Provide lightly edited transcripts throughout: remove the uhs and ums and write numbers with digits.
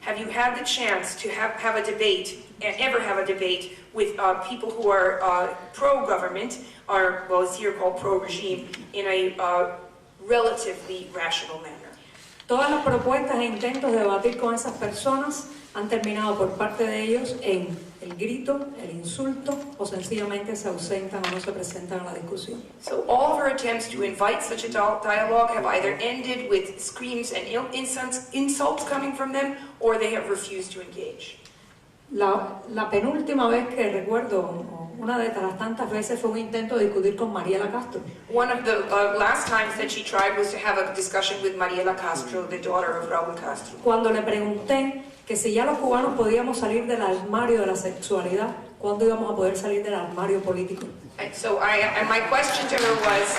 have you had the chance to have a debate, and ever have a debate, with people who are pro-government, or well, it's here called pro-regime, in a relatively rational manner? Todas las propuestas e intentos de debatir con esas personas han terminado por parte de ellos en el grito, el insulto, o sencillamente se ausentan o no se presentan a la discusión. So all of her attempts to invite such a dialogue have either ended with screams and insults coming from them, or they have refused to engage. La penúltima vez que recuerdo, una de las tantas veces, fue un intento de discutir con Mariela Castro. One of the last times that she tried was to have a discussion with Mariela Castro, the daughter of Raúl Castro. Cuando le pregunté que si ya los cubanos podíamos salir del armario de la sexualidad, ¿cuándo íbamos a poder salir del armario político? So my question to her was,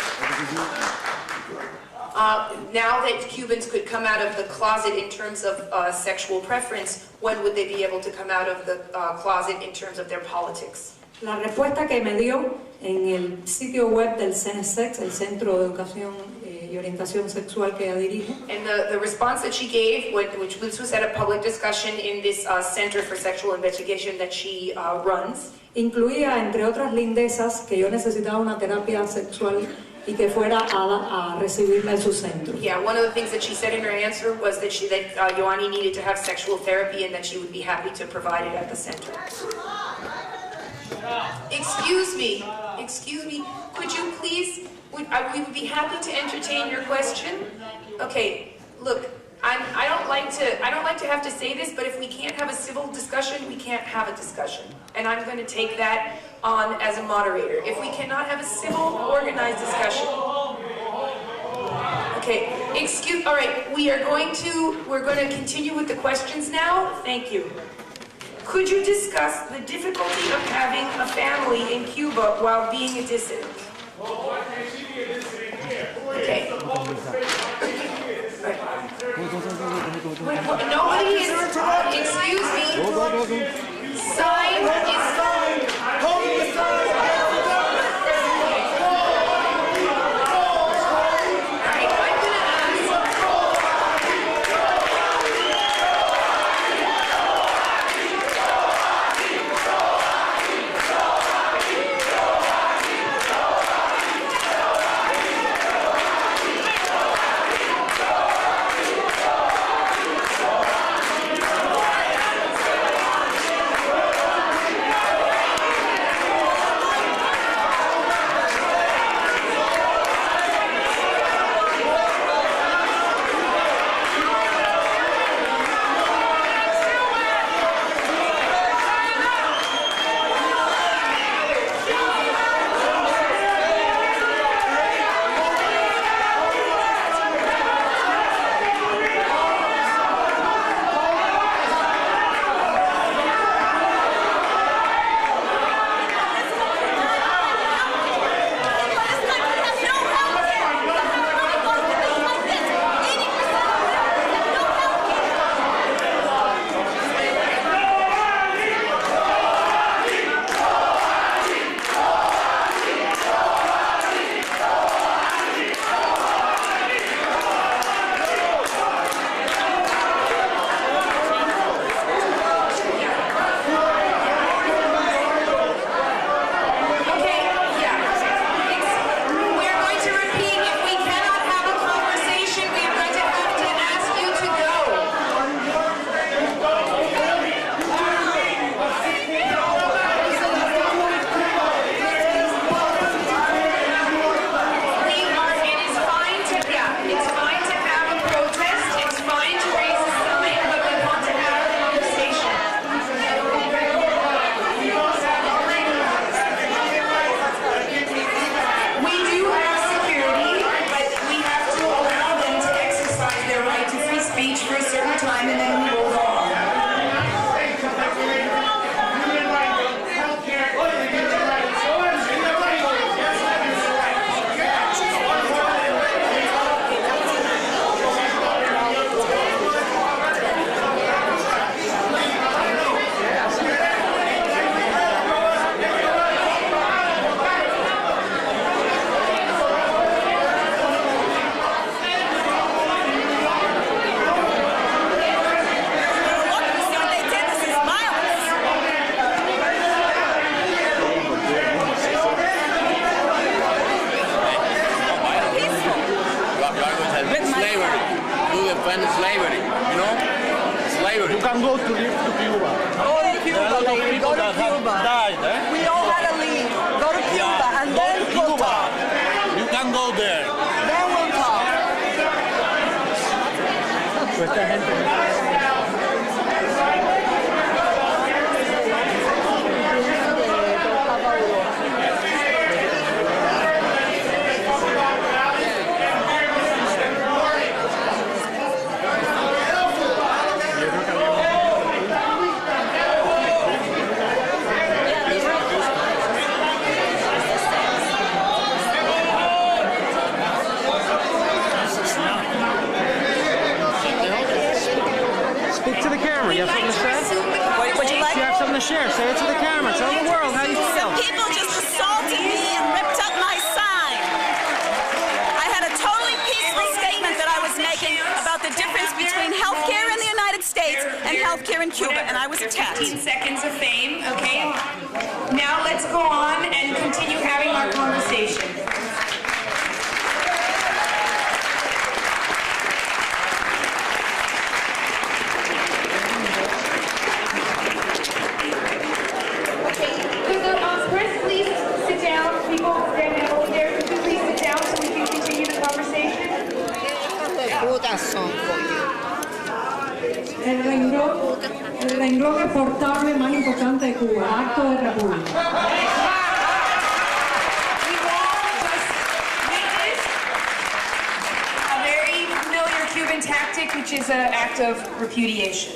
now that Cubans could come out of the closet in terms of sexual preference, when would they be able to come out of the closet in terms of their politics? La respuesta que me dio en el sitio web del CENESEX, el Centro de Educación y Orientación Sexual que ella dirige, and the response that she gave, which was at a public discussion in this Center for Sexual Investigation that she runs, incluía, entre otras lindezas, que yo necesitaba una terapia sexual y que fuera a recibirla en su centro. Yeah, one of the things that she said in her answer was that Yoani needed to have sexual therapy and that she would be happy to provide it at the center. Excuse me, could you please, we would be happy to entertain your question. Okay, look, I don't like to have to say this, but if we can't have a civil discussion, we can't have a discussion. And I'm going to take that on as a moderator. If we cannot have a civil, organized discussion. Okay, all right, we're going to continue with the questions now. Thank you. Could you discuss the difficulty of having a family in Cuba while being a dissident? Okay. Nobody is, excuse me, sign is, You can go to live to Cuba. Go to Cuba, lady. Go to Cuba. Died, eh? We all had to leave. Go to Cuba, and Go then to we'll Cuba. talk. You can go there. Then we'll talk. Speak to the camera. You have something to say? What would you like? You have something to share. Say it to the camera. Tell the world how you feel. People just assaulted me and ripped up my sign. I had a totally peaceful statement that I was making about the difference between healthcare in the United States and healthcare in Cuba, and I was attacked. 15 seconds of fame, okay? Now let's go on and continue having our conversation. Chris, please sit down. People standing over there, could you please sit down so we can continue the conversation? El renglón exportable más importante de Cuba, acto de república. We all just witnessed a very familiar Cuban tactic, which is an act of repudiation.